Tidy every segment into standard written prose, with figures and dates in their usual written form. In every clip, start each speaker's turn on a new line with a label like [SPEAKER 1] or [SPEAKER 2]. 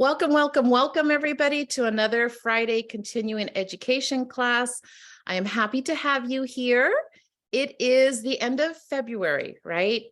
[SPEAKER 1] Welcome, welcome, welcome everybody to another Friday continuing education class. I am happy to have you here. It is the end of February, right?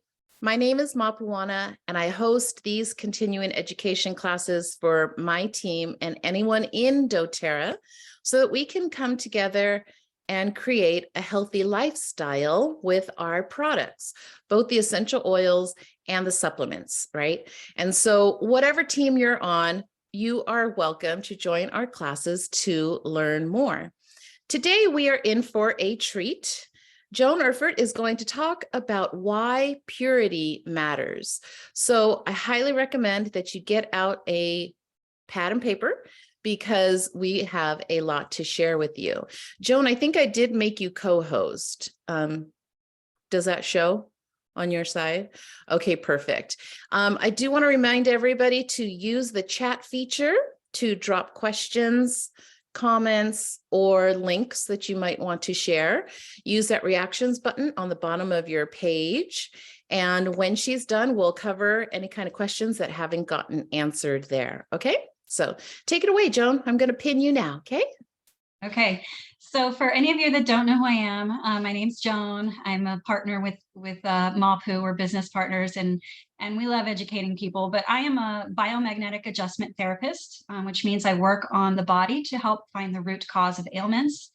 [SPEAKER 1] My name is Mapuana and I host these continuing education classes for my team and anyone in doTERRA so that we can come together and create a healthy lifestyle with our products, both the essential oils and the supplements, right? And so whatever team you're on, you are welcome to join our classes to learn more. Today, we are in for a treat. Joan Erfurt is going to talk about why purity matters. So I highly recommend that you get out a pad and paper because we have a lot to share with you. Joan, I think I did make you co-host. Does that show on your side? Okay, perfect. I do want to remind everybody to use the chat feature to drop questions, comments, or links that you might want to share. Use that reactions button on the bottom of your page. And when she's done, we'll cover any kind of questions that haven't gotten answered there. Okay, so take it away, Joan. I'm going to pin you now. Okay.
[SPEAKER 2] Okay, so for any of you that don't know who I am, my name's Joan. I'm a partner with Mapu. We're business partners, and we love educating people. But I am a biomagnetic adjustment therapist, which means I work on the body to help find the root cause of ailments.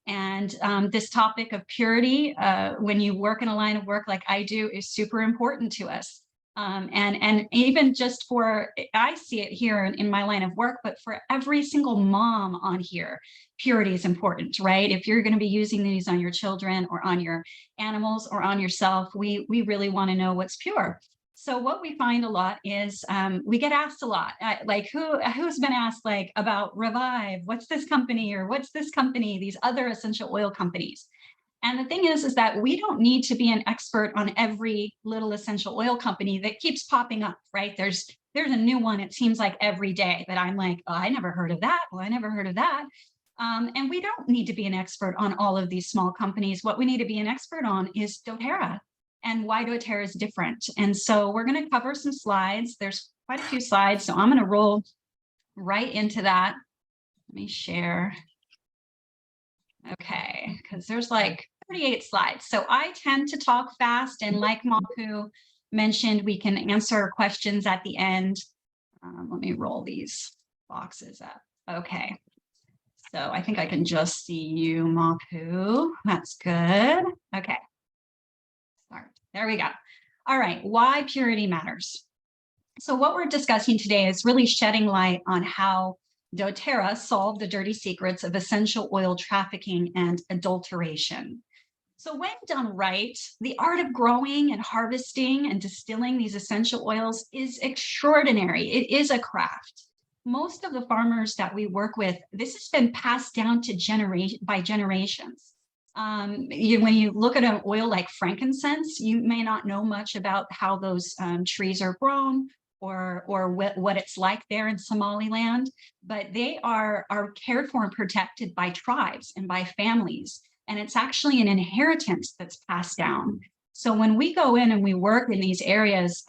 [SPEAKER 2] And this topic of purity, when you work in a line of work like I do, is super important to us. And even just for, I see it here in my line of work, but for every single mom on here, purity is important, right? If you're going to be using these on your children or on your animals or on yourself, we really want to know what's pure. So what we find a lot is we get asked a lot, like who's been asked like about Revive, what's this company or what's this company, these other essential oil companies. And the thing is that we don't need to be an expert on every little essential oil company that keeps popping up, right? There's a new one, it seems like every day that I'm like, oh, I never heard of that. Well, I never heard of that. And we don't need to be an expert on all of these small companies. What we need to be an expert on is doTERRA and why doTERRA is different. And so we're going to cover some slides. There's quite a few slides, so I'm going to roll right into that. Let me share. Okay, because there's like 38 slides. So I tend to talk fast, and like Mapu mentioned, we can answer questions at the end. Let me roll these boxes up. Okay, so I think I can just see you, Mapu. That's good. Okay, start. There we go. All right, why purity matters. So what we're discussing today is really shedding light on how doTERRA solved the dirty secrets of essential oil trafficking and adulteration. So when done right, the art of growing and harvesting and distilling these essential oils is extraordinary. It is a craft. Most of the farmers that we work with, this has been passed down to generations. When you look at an oil like frankincense, you may not know much about how those trees are grown or what it's like there in Somaliland, but they are cared for and protected by tribes and by families. And it's actually an inheritance that's passed down. So when we go in and we work in these areas,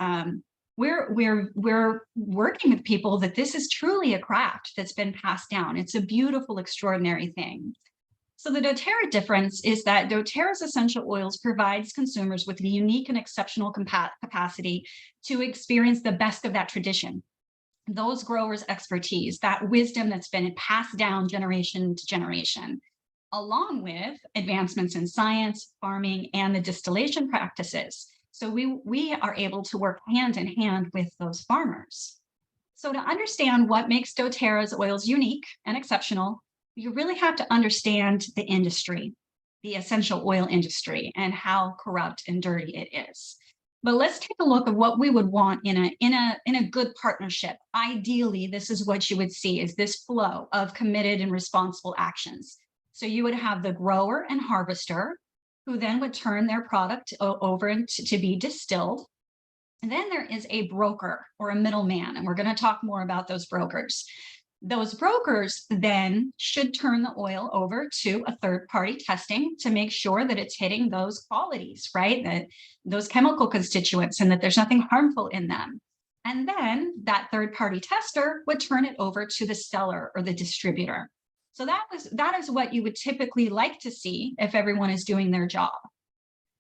[SPEAKER 2] we're working with people that this is truly a craft that's been passed down. It's a beautiful, extraordinary thing. So the doTERRA difference is that doTERRA's essential oils provides consumers with a unique and exceptional capacity to experience the best of that tradition, those growers' expertise, that wisdom that's been passed down generation to generation, along with advancements in science, farming, and the distillation practices. So we are able to work hand in hand with those farmers. So to understand what makes doTERRA's oils unique and exceptional, you really have to understand the industry, the essential oil industry, and how corrupt and dirty it is. But let's take a look at what we would want in a good partnership. Ideally, this is what you would see, is this flow of committed and responsible actions. So you would have the grower and harvester, who then would turn their product over to be distilled. And then there is a broker or a middleman, and we're going to talk more about those brokers. Those brokers then should turn the oil over to a third-party testing to make sure that it's hitting those qualities, right? That those chemical constituents and that there's nothing harmful in them. And then that third-party tester would turn it over to the seller or the distributor. So that is what you would typically like to see if everyone is doing their job.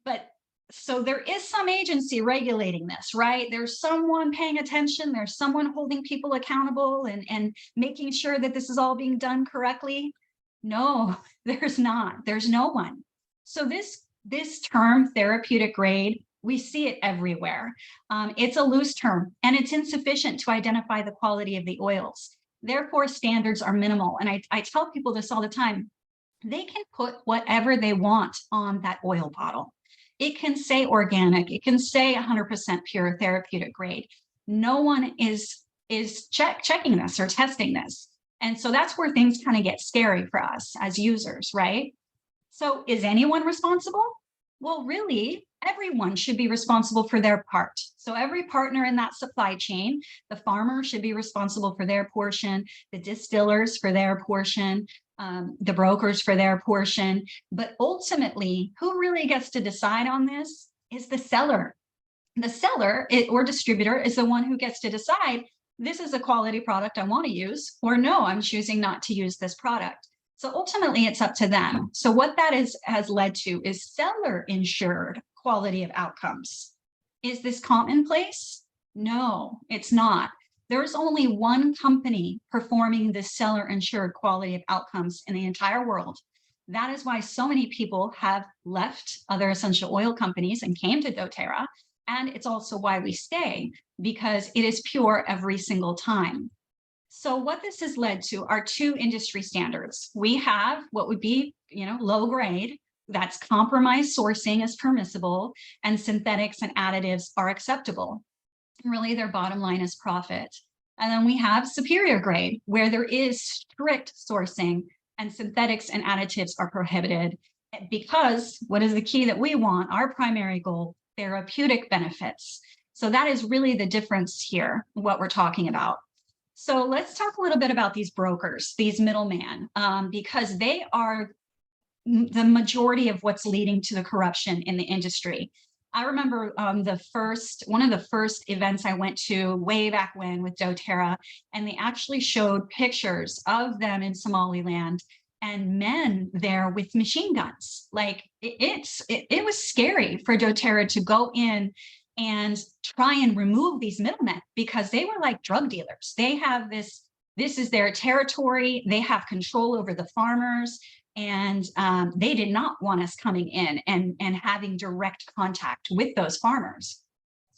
[SPEAKER 2] But so there is some agency regulating this, right? There's someone paying attention. There's someone holding people accountable and making sure that this is all being done correctly. No, there's not. There's no one. So this term, therapeutic grade, we see it everywhere. It's a loose term, and it's insufficient to identify the quality of the oils. Therefore, standards are minimal. And I tell people this all the time. They can put whatever they want on that oil bottle. It can say organic. It can say 100% pure therapeutic grade. No one is checking this or testing this. And so that's where things kind of get scary for us as users, right? So is anyone responsible? Well, really, everyone should be responsible for their part. So every partner in that supply chain, the farmer should be responsible for their portion, the distillers for their portion, the brokers for their portion. But ultimately, who really gets to decide on this is the seller. The seller or distributor is the one who gets to decide, this is a quality product I want to use, or no, I'm choosing not to use this product. So ultimately, it's up to them. So what that has led to is seller insured quality of outcomes. Is this commonplace? No, it's not. There's only one company performing this seller insured quality of outcomes in the entire world. That is why so many people have left other essential oil companies and came to doTERRA. And it's also why we stay, because it is pure every single time. So what this has led to are two industry standards. We have what would be, low grade, that's compromised sourcing is permissible, and synthetics and additives are acceptable. Really, their bottom line is profit. And then we have superior grade, where there is strict sourcing and synthetics and additives are prohibited, because what is the key that we want? Our primary goal, therapeutic benefits. So that is really the difference here, what we're talking about. So let's talk a little bit about these brokers, these middlemen, because they are the majority of what's leading to the corruption in the industry. I remember one of the first events I went to way back when with doTERRA, and they actually showed pictures of them in Somaliland and men there with machine guns. Like it was scary for doTERRA to go in and try and remove these middlemen, because they were like drug dealers. They have this is their territory. They have control over the farmers. And they did not want us coming in and having direct contact with those farmers.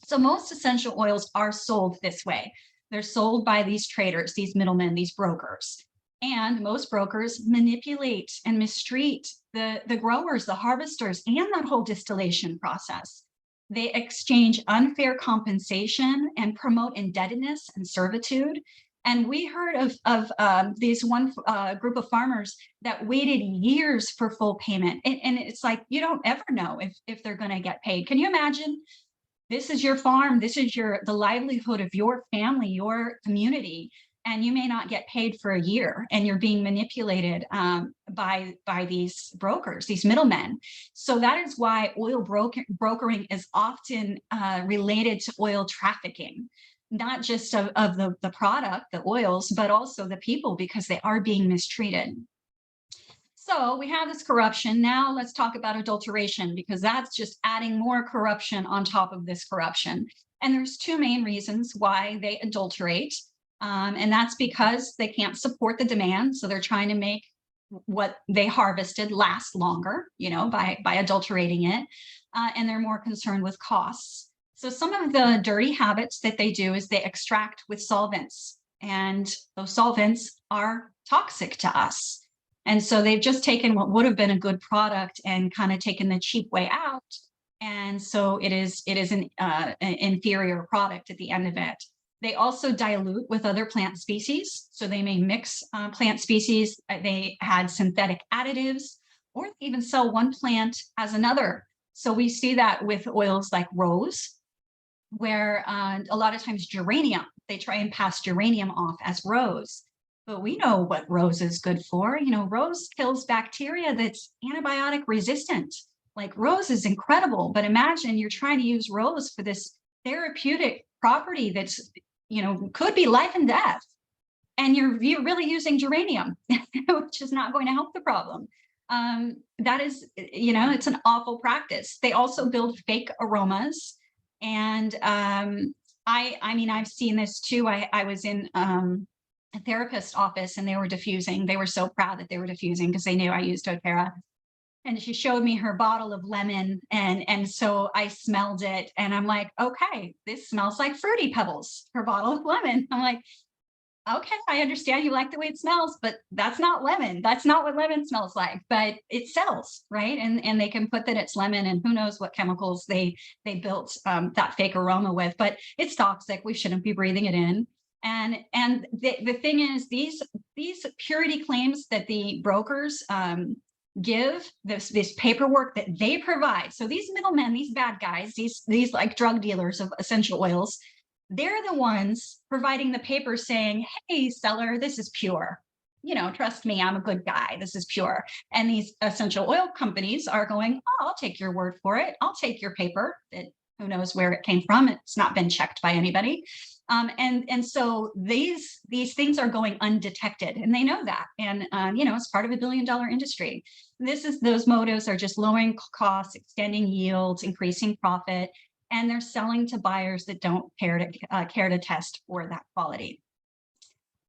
[SPEAKER 2] So most essential oils are sold this way. They're sold by these traders, these middlemen, these brokers. And most brokers manipulate and mistreat the growers, the harvesters, and that whole distillation process. They exchange unfair compensation and promote indebtedness and servitude. And we heard of these one group of farmers that waited years for full payment. And it's like, you don't ever know if they're going to get paid. Can you imagine? This is your farm. This is the livelihood of your family, your community. And you may not get paid for a year, and you're being manipulated by these brokers, these middlemen. So that is why oil brokering is often related to oil trafficking. Not just of the product, the oils, but also the people, because they are being mistreated. So we have this corruption. Now let's talk about adulteration, because that's just adding more corruption on top of this corruption. And there's two main reasons why they adulterate. And that's because they can't support the demand. So they're trying to make what they harvested last longer, by adulterating it. And they're more concerned with costs. So some of the dirty habits that they do is they extract with solvents, and those solvents are toxic to us. And so they've just taken what would have been a good product and kind of taken the cheap way out. And so it is an inferior product at the end of it. They also dilute with other plant species. So they may mix plant species. They had synthetic additives, or even sell one plant as another. So we see that with oils like rose, where a lot of times geranium, they try and pass geranium off as rose. But we know what rose is good for. Rose kills bacteria that's antibiotic resistant. Like, rose is incredible, but imagine you're trying to use rose for this therapeutic property that's, could be life and death. And you're really using geranium, which is not going to help the problem. That is, it's an awful practice. They also build fake aromas. And I've seen this too. I was in a therapist's office and they were diffusing. They were so proud that they were diffusing because they knew I used doTERRA. And she showed me her bottle of lemon, and so I smelled it and I'm like, okay, this smells like Fruity Pebbles, her bottle of lemon. I'm like, okay, I understand you like the way it smells, but that's not lemon. That's not what lemon smells like, but it sells, right? And they can put that it's lemon, and who knows what chemicals they built that fake aroma with, but it's toxic. We shouldn't be breathing it in. And the thing is, these purity claims that the brokers give, this paperwork that they provide. So these middlemen, these bad guys, these like drug dealers of essential oils, they're the ones providing the paper saying, hey, seller, this is pure. Trust me, I'm a good guy. This is pure. And these essential oil companies are going, oh, I'll take your word for it. I'll take your paper that who knows where it came from. It's not been checked by anybody. And so these things are going undetected, and they know that. And, it's part of $1 billion industry. Those motives are just lowering costs, extending yields, increasing profit, and they're selling to buyers that don't care to test for that quality.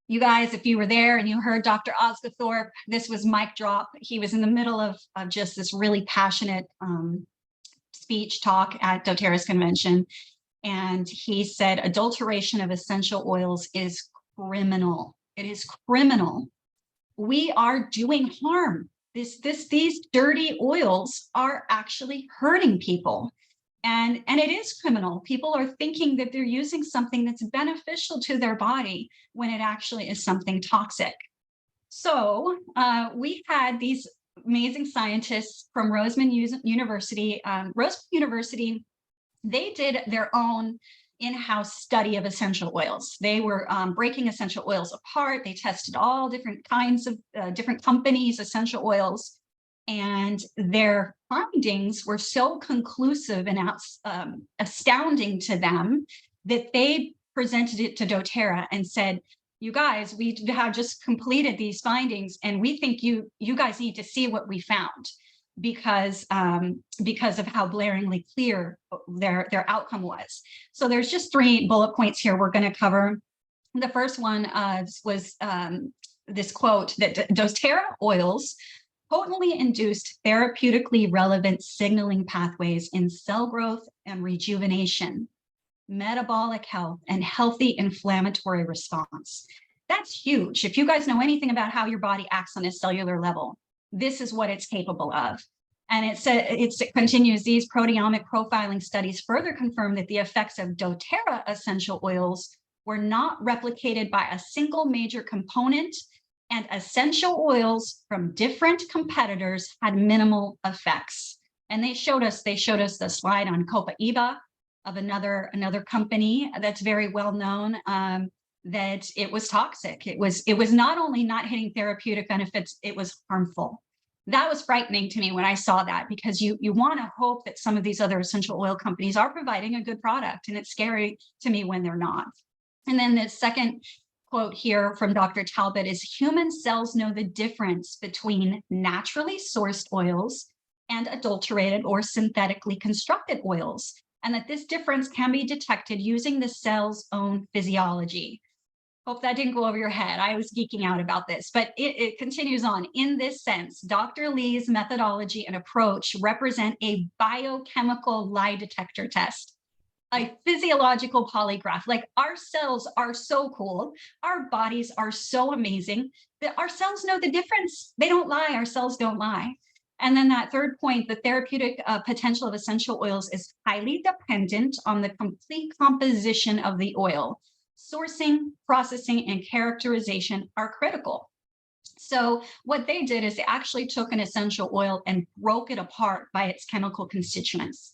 [SPEAKER 2] You guys, if you were there and you heard Dr. Osgothorpe, this was mic drop. He was in the middle of just this really passionate speech talk at doTERRA's convention. And he said, adulteration of essential oils is criminal. It is criminal. We are doing harm. These dirty oils are actually hurting people. And it is criminal. People are thinking that they're using something that's beneficial to their body when it actually is something toxic. So we had these amazing scientists from Roseman University. Roseman University, they did their own in-house study of essential oils. They were breaking essential oils apart. They tested all different kinds of different companies' essential oils. And their findings were so conclusive and astounding to them that they presented it to doTERRA and said, you guys, we have just completed these findings, and we think you guys need to see what we found, because of how blaringly clear their outcome was. So there's just 3 bullet points here we're going to cover. The first one was this quote that doTERRA oils potently induced therapeutically relevant signaling pathways in cell growth and rejuvenation, metabolic health, and healthy inflammatory response. That's huge. If you guys know anything about how your body acts on a cellular level, this is what it's capable of. And it continues, these proteomic profiling studies further confirm that the effects of doTERRA essential oils were not replicated by a single major component, and essential oils from different competitors had minimal effects. And they showed us the slide on Copaiba of another company that's very well known, that it was toxic. It was not only not hitting therapeutic benefits, it was harmful. That was frightening to me when I saw that, because you want to hope that some of these other essential oil companies are providing a good product, and it's scary to me when they're not. And then the second quote here from Dr. Talbot is, human cells know the difference between naturally sourced oils and adulterated or synthetically constructed oils, and that this difference can be detected using the cell's own physiology. Hope that didn't go over your head. I was geeking out about this, but it continues on. In this sense, Dr. Lee's methodology and approach represent a biochemical lie detector test, a physiological polygraph. Like, our cells are so cool. Our bodies are so amazing that our cells know the difference. They don't lie. Our cells don't lie. And then that third point, the therapeutic potential of essential oils is highly dependent on the complete composition of the oil. Sourcing, processing, and characterization are critical. So what they did is they actually took an essential oil and broke it apart by its chemical constituents,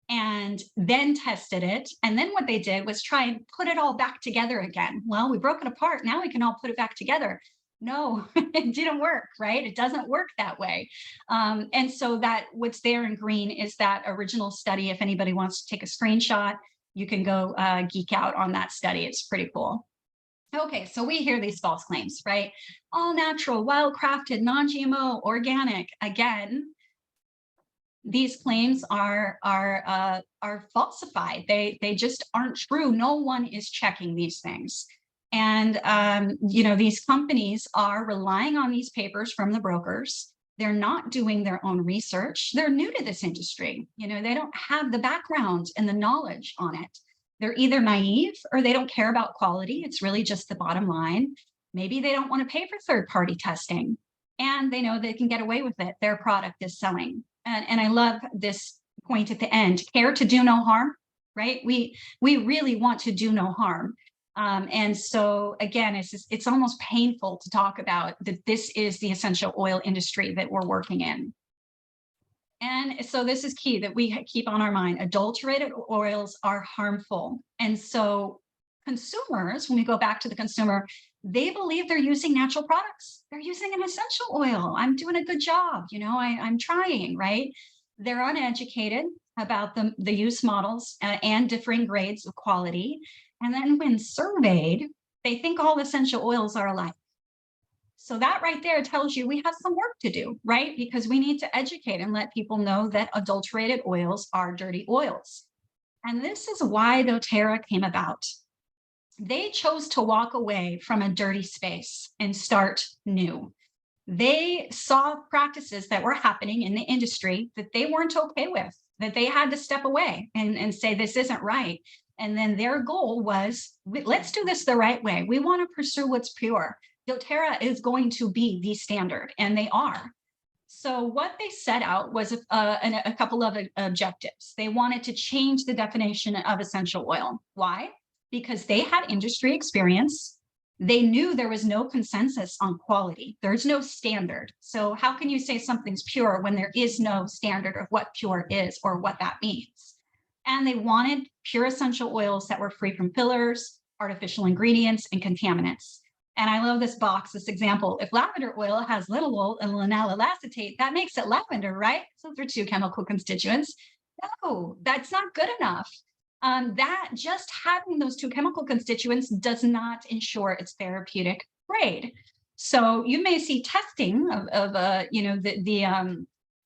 [SPEAKER 2] and then tested it. And then what they did was try and put it all back together again. Well, we broke it apart. Now we can all put it back together. No, it didn't work, right? It doesn't work that way. And so that what's there in green is that original study. If anybody wants to take a screenshot, you can go geek out on that study. It's pretty cool. Okay, so we hear these false claims, right? All natural, wild-crafted, non-GMO, organic. Again, these claims are falsified. They just aren't true. No one is checking these things. And you know, these companies are relying on these papers from the brokers. They're not doing their own research. They're new to this industry. You know, they don't have the background and the knowledge on it. They're either naive or they don't care about quality. It's really just the bottom line. Maybe they don't want to pay for third-party testing, and they know they can get away with it. Their product is selling. And I love this point at the end, care to do no harm, right? We really want to do no harm. And so again, it's almost painful to talk about that this is the essential oil industry that we're working in. And so this is key that we keep on our mind. Adulterated oils are harmful. And so consumers, when we go back to the consumer, they believe they're using natural products. They're using an essential oil. I'm doing a good job. You know, I'm trying, right? They're uneducated about the use models and differing grades of quality. And then when surveyed, they think all essential oils are alike. So that right there tells you we have some work to do, right? Because we need to educate and let people know that adulterated oils are dirty oils. And this is why doTERRA came about. They chose to walk away from a dirty space and start new. They saw practices that were happening in the industry that they weren't okay with, that they had to step away and say, this isn't right. And then their goal was, let's do this the right way. We want to pursue what's pure. doTERRA is going to be the standard, and they are. So what they set out was a couple of objectives. They wanted to change the definition of essential oil. Why? Because they had industry experience. They knew there was no consensus on quality. There's no standard. So how can you say something's pure when there is no standard of what pure is or what that means? And they wanted pure essential oils that were free from fillers, artificial ingredients, and contaminants. And I love this box, this example. If lavender oil has linalool and linalool acetate, that makes it lavender, right? So those are two chemical constituents. No, that's not good enough. That just having those two chemical constituents does not ensure its therapeutic grade. So you may see testing of you know, the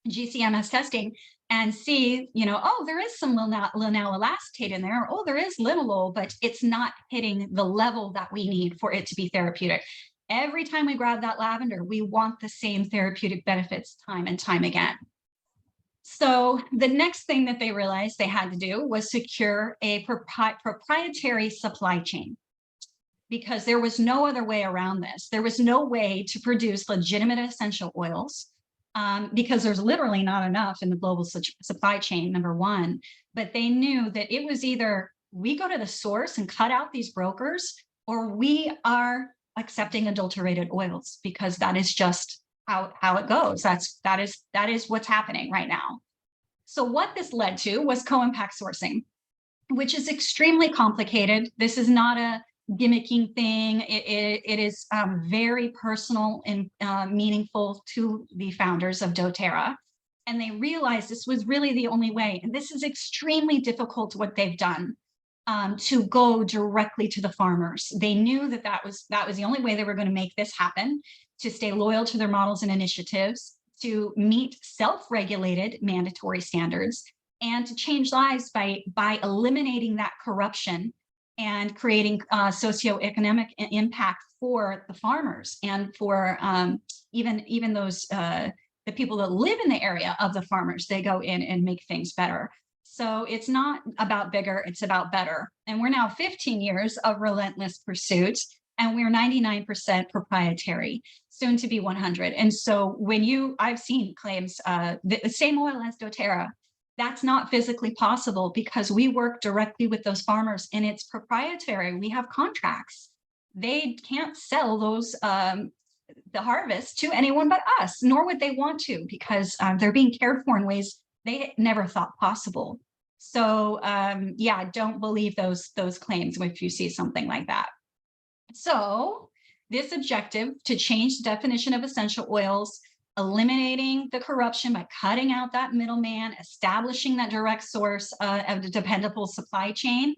[SPEAKER 2] GCMS testing and see, you know, oh, there is some linalool acetate in there, or, oh, there is linalool, but it's not hitting the level that we need for it to be therapeutic. Every time we grab that lavender, we want the same therapeutic benefits time and time again. So the next thing that they realized they had to do was secure a proprietary supply chain, because there was no other way around this. There was no way to produce legitimate essential oils because there's literally not enough in the global supply chain, number one. But they knew that it was either we go to the source and cut out these brokers, or we are accepting adulterated oils, because that is just how it goes. That is what's happening right now. So what this led to was co-impact sourcing, which is extremely complicated. This is not a gimmicking thing. It is very personal and meaningful to the founders of doTERRA. And they realized this was really the only way. And this is extremely difficult, what they've done, to go directly to the farmers. They knew that was the only way they were going to make this happen, to stay loyal to their models and initiatives, to meet self-regulated mandatory standards, and to change lives by eliminating that corruption and creating socioeconomic impact for the farmers and for even those the people that live in the area of the farmers. They go in and make things better. So it's not about bigger, it's about better. And we're now 15 years of relentless pursuit, and we're 99% proprietary, soon to be 100. And so when I've seen claims, the same oil as doTERRA, that's not physically possible because we work directly with those farmers and it's proprietary. We have contracts. They can't sell those, the harvest to anyone but us, nor would they want to, because they're being cared for in ways they never thought possible. So yeah, don't believe those claims if you see something like that. So this objective to change the definition of essential oils eliminating the corruption by cutting out that middleman, establishing that direct source of the dependable supply chain.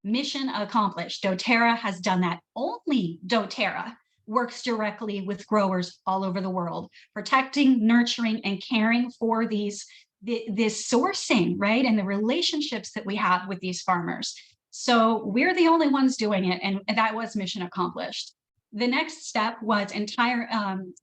[SPEAKER 2] Mission accomplished. doTERRA has done that. Only doTERRA works directly with growers all over the world, protecting, nurturing, and caring for this sourcing, right? And the relationships that we have with these farmers. So we're the only ones doing it, and that was mission accomplished. The next step was ensuring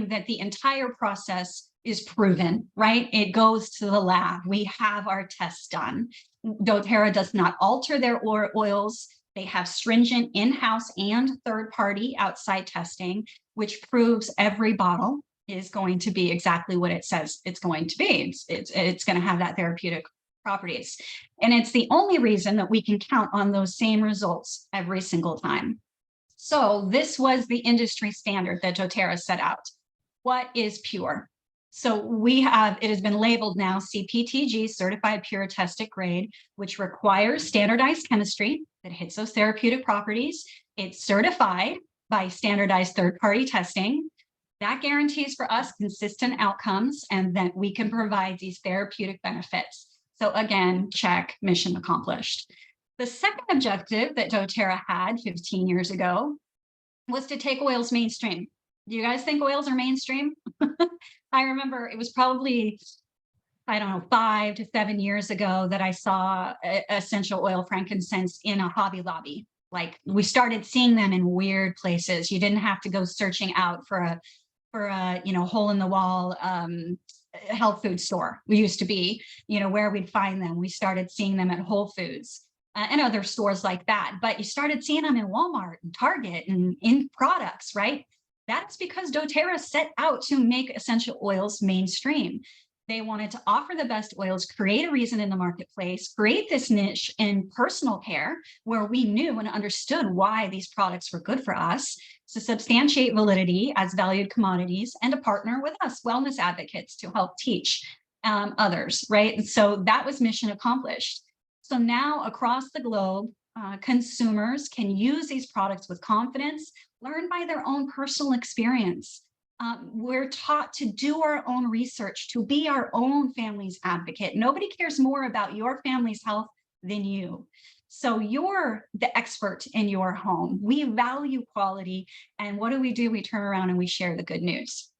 [SPEAKER 2] that the entire process is proven, right? It goes to the lab. We have our tests done. doTERRA does not alter their oils. They have stringent in-house and third-party outside testing, which proves every bottle is going to be exactly what it says it's going to be. It's going to have that therapeutic properties. And it's the only reason that we can count on those same results every single time. So this was the industry standard that doTERRA set out. What is pure? So it has been labeled now CPTG, certified pure tested grade, which requires standardized chemistry that hits those therapeutic properties. It's certified by standardized third-party testing. That guarantees for us consistent outcomes and that we can provide these therapeutic benefits. So again, check, mission accomplished. The second objective that doTERRA had 15 years ago was to take oils mainstream. Do you guys think oils are mainstream? I remember it was probably, I don't know, 5 to 7 years ago that I saw essential oil frankincense in a Hobby Lobby. Like, we started seeing them in weird places. You didn't have to go searching out for a hole in the wall health food store. We used to be, where we'd find them. We started seeing them at Whole Foods and other stores like that. But you started seeing them in Walmart and Target and in products, right? That's because doTERRA set out to make essential oils mainstream. They wanted to offer the best oils, create a reason in the marketplace, create this niche in personal care where we knew and understood why these products were good for us, to substantiate validity as valued commodities, and to partner with us, wellness advocates, to help teach others, right? And so that was mission accomplished. So now across the globe, consumers can use these products with confidence, learn by their own personal experience. We're taught to do our own research, to be our own family's advocate. Nobody cares more about your family's health than you. So you're the expert in your home. We value quality. And what do? We turn around and we share the good news.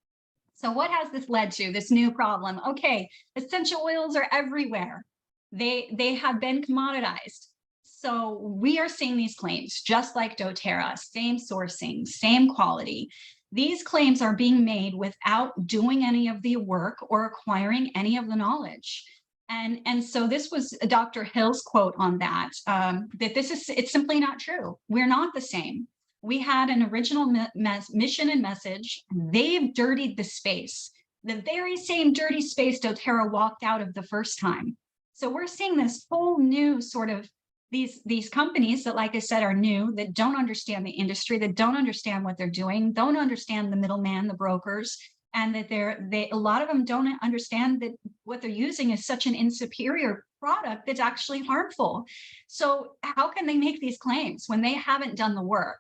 [SPEAKER 2] So what has this led to, this new problem? Okay, essential oils are everywhere. They have been commoditized. So we are seeing these claims, just like doTERRA, same sourcing, same quality. These claims are being made without doing any of the work or acquiring any of the knowledge. And so this was Dr. Hill's quote on that, it's simply not true. We're not the same. We had an original mission and message. They've dirtied the space, the very same dirty space doTERRA walked out of the first time. So we're seeing this whole new sort of these companies that, like I said, are new, that don't understand the industry, that don't understand what they're doing, don't understand the middleman, the brokers, and that a lot of them don't understand that what they're using is such an inferior product that's actually harmful. So how can they make these claims when they haven't done the work?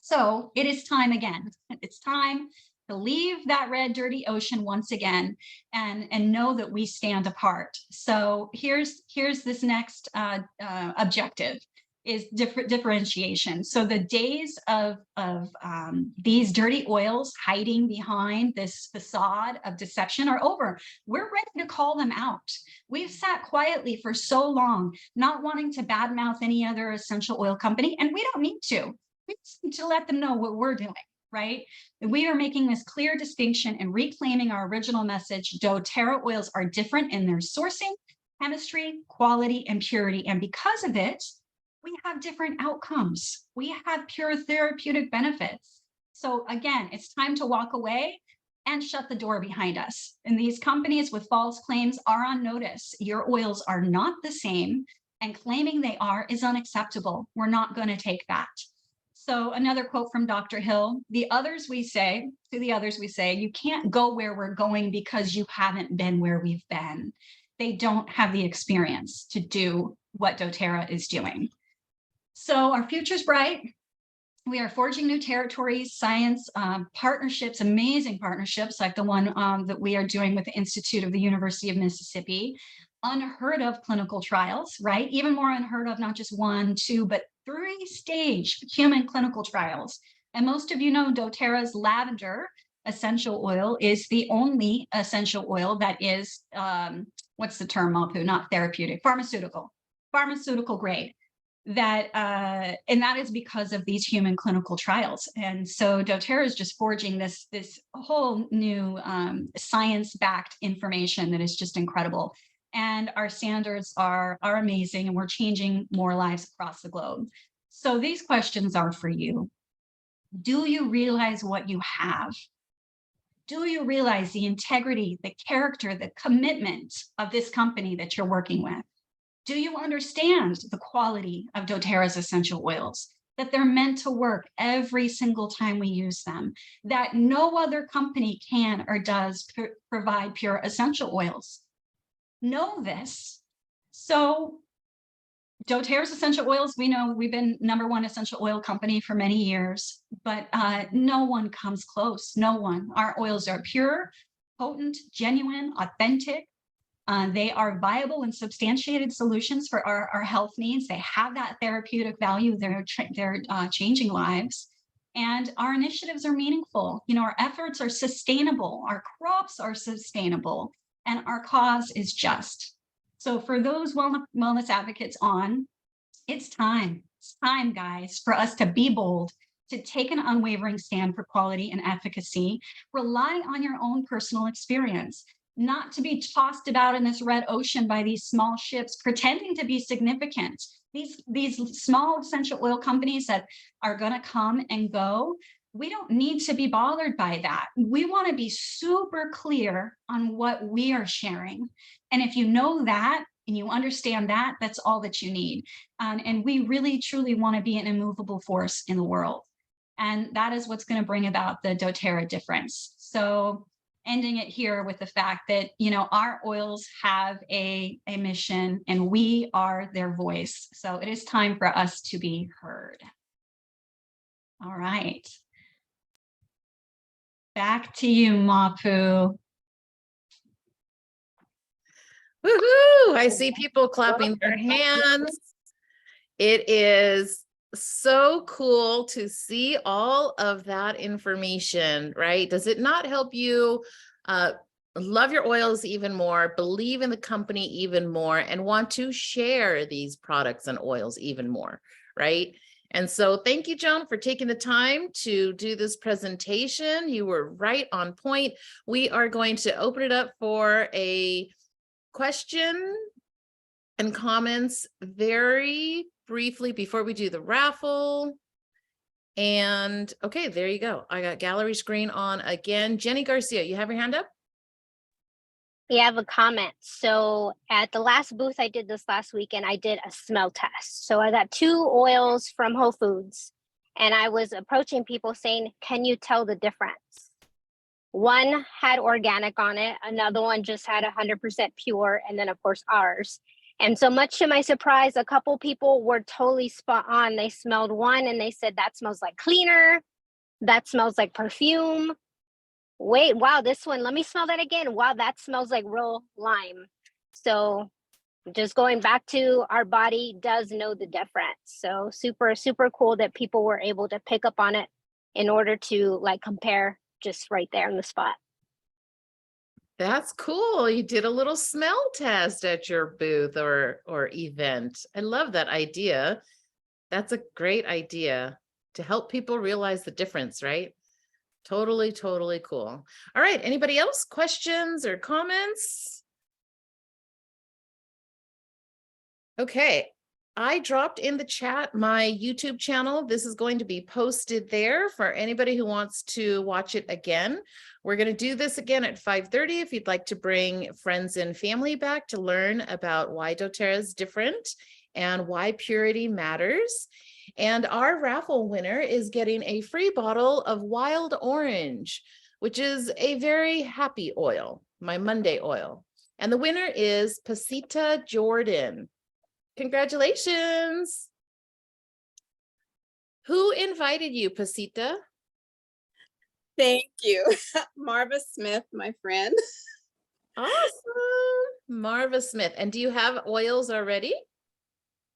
[SPEAKER 2] So it is time again. It's time to leave that red, dirty ocean once again and know that we stand apart. So here's this next objective, is differentiation. So the days of these dirty oils hiding behind this facade of deception are over. We're ready to call them out. We've sat quietly for so long, not wanting to badmouth any other essential oil company, and we don't need to. We just need to let them know what we're doing, right? We are making this clear distinction and reclaiming our original message. doTERRA oils are different in their sourcing, chemistry, quality, and purity. And because of it, we have different outcomes. We have pure therapeutic benefits. So again, it's time to walk away and shut the door behind us. And these companies with false claims are on notice. Your oils are not the same, and claiming they are is unacceptable. We're not going to take that. So another quote from Dr. Hill, to the others we say, you can't go where we're going because you haven't been where we've been. They don't have the experience to do what doTERRA is doing. So our future's bright. We are forging new territories, science partnerships, amazing partnerships like the one that we are doing with the Institute of the University of Mississippi. Unheard of clinical trials, right? Even more unheard of, not just 1, 2, but 3-stage human clinical trials. And most of you know doTERRA's lavender essential oil is the only essential oil that is, what's the term, Mapu? Not therapeutic, pharmaceutical grade. That and that is because of these human clinical trials. And so doTERRA is just forging this whole new science-backed information that is just incredible. And our standards are amazing, and we're changing more lives across the globe. So these questions are for you. Do you realize what you have? Do you realize the integrity, the character, the commitment of this company that you're working with? Do you understand the quality of doTERRA's essential oils? That they're meant to work every single time we use them, that no other company can or does provide pure essential oils. Know this. So doTERRA's essential oils, we know we've been #1 essential oil company for many years, but no one comes close, no one. Our oils are pure, potent, genuine, authentic. They are viable and substantiated solutions for our health needs. They have that therapeutic value. They're changing lives. And our initiatives are meaningful. You know, our efforts are sustainable. Our crops are sustainable. And our cause is just. So for those wellness advocates on, it's time. It's time, guys, for us to be bold, to take an unwavering stand for quality and efficacy. Rely on your own personal experience, not to be tossed about in this red ocean by these small ships pretending to be significant. These small essential oil companies that are going to come and go, we don't need to be bothered by that. We want to be super clear on what we are sharing. And if you know that and you understand that, that's all that you need. And we really, truly want to be an immovable force in the world. And that is what's going to bring about the doTERRA difference. So ending it here with the fact that, you know, our oils have a mission and we are their voice. So it is time for us to be heard. All right. Back to you, Mapu.
[SPEAKER 1] Woohoo! I see people clapping their hands. It is so cool to see all of that information, right? Does it not help you love your oils even more, believe in the company even more, and want to share these products and oils even more, right? And so thank you, Joan, for taking the time to do this presentation. You were right on point. We are going to open it up for a question and comments very briefly before we do the raffle. And okay, there you go. I got gallery screen on again. Jenny Garcia, you have your hand up?
[SPEAKER 3] We have a comment. So at the last booth I did this last weekend, I did a smell test. So I got 2 oils from Whole Foods and I was approaching people saying, can you tell the difference? One had organic on it. Another one just had 100% pure. And then of course ours. And so much to my surprise, a couple people were totally spot on. They smelled one and they said, that smells like cleaner. That smells like perfume. Wait, wow, this one, let me smell that again. Wow, that smells like real lime. So just going back to our body does know the difference. So super, super cool that people were able to pick up on it in order to like compare just right there on the spot.
[SPEAKER 1] That's cool. You did a little smell test at your booth or event. I love that idea. That's a great idea to help people realize the difference, right? Totally, totally cool. All right. Anybody else? Questions or comments? Okay. I dropped in the chat my YouTube channel. This is going to be posted there for anybody who wants to watch it again. We're going to do this again at 5:30 if you'd like to bring friends and family back to learn about why doTERRA is different and why purity matters. And our raffle winner is getting a free bottle of Wild Orange, which is a very happy oil, my Monday oil. And the winner is Pasita Jordan. Congratulations. Who invited you, Pasita?
[SPEAKER 4] Thank you. Marva Smith, my friend.
[SPEAKER 1] Awesome. Marva Smith. And do you have oils already?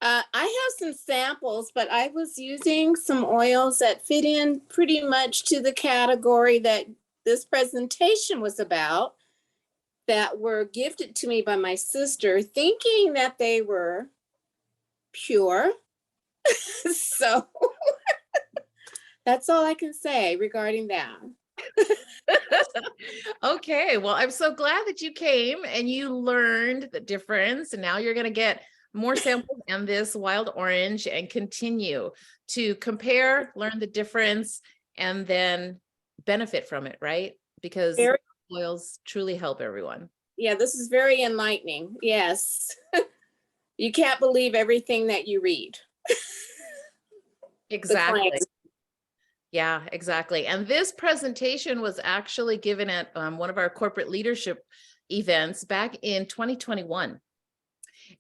[SPEAKER 4] I have some samples, but I was using some oils that fit in pretty much to the category that this presentation was about, that were gifted to me by my sister, thinking that they were pure. So that's all I can say regarding that.
[SPEAKER 1] Okay, well, I'm so glad that you came and you learned the difference. And now you're going to get more samples and this wild orange and continue to compare, learn the difference, and then benefit from it, right? Because
[SPEAKER 4] Very-
[SPEAKER 1] oils truly help everyone.
[SPEAKER 4] Yeah, this is very enlightening. Yes. You can't believe everything that you read. The
[SPEAKER 1] Exactly.
[SPEAKER 4] claims.
[SPEAKER 1] Yeah, exactly. And this presentation was actually given at one of our corporate leadership events back in 2021.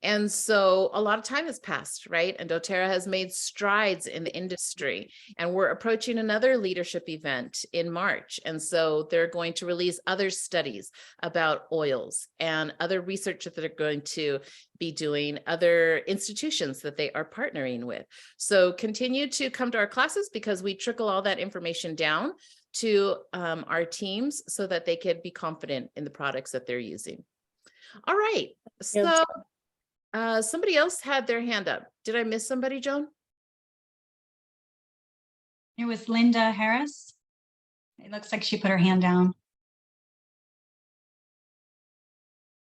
[SPEAKER 1] And so a lot of time has passed, right? And doTERRA has made strides in the industry, and we're approaching another leadership event in March. And so they're going to release other studies about oils and other research that they're going to be doing, other institutions that they are partnering with. So continue to come to our classes because we trickle all that information down to our teams so that they can be confident in the products that they're using. All right. So somebody else had their hand up. Did I miss somebody, Joan?
[SPEAKER 2] It was Linda Harris. It looks like she put her hand down.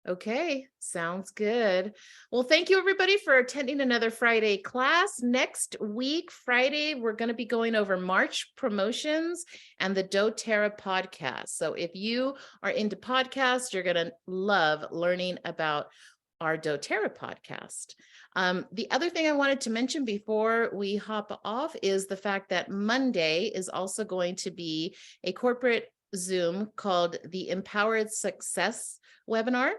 [SPEAKER 1] Okay, sounds good. Well, thank you everybody for attending another Friday class. Next week, Friday, we're going to be going over March promotions and the doTERRA podcast. So if you are into podcasts, you're going to love learning about our doTERRA podcast. The other thing I wanted to mention before we hop off is the fact that Monday is also going to be a corporate Zoom called the Empowered Success webinar.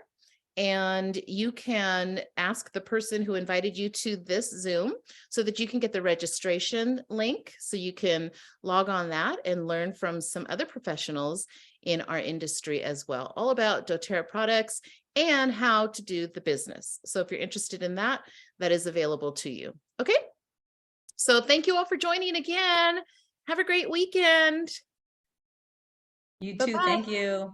[SPEAKER 1] And you can ask the person who invited you to this Zoom so that you can get the registration link so you can log on that and learn from some other professionals in our industry as well, all about doTERRA products and how to do the business. So if you're interested in that, that is available to you. Okay. So thank you all for joining again. Have a great weekend.
[SPEAKER 5] You too.
[SPEAKER 1] Bye-bye.
[SPEAKER 5] Thank you.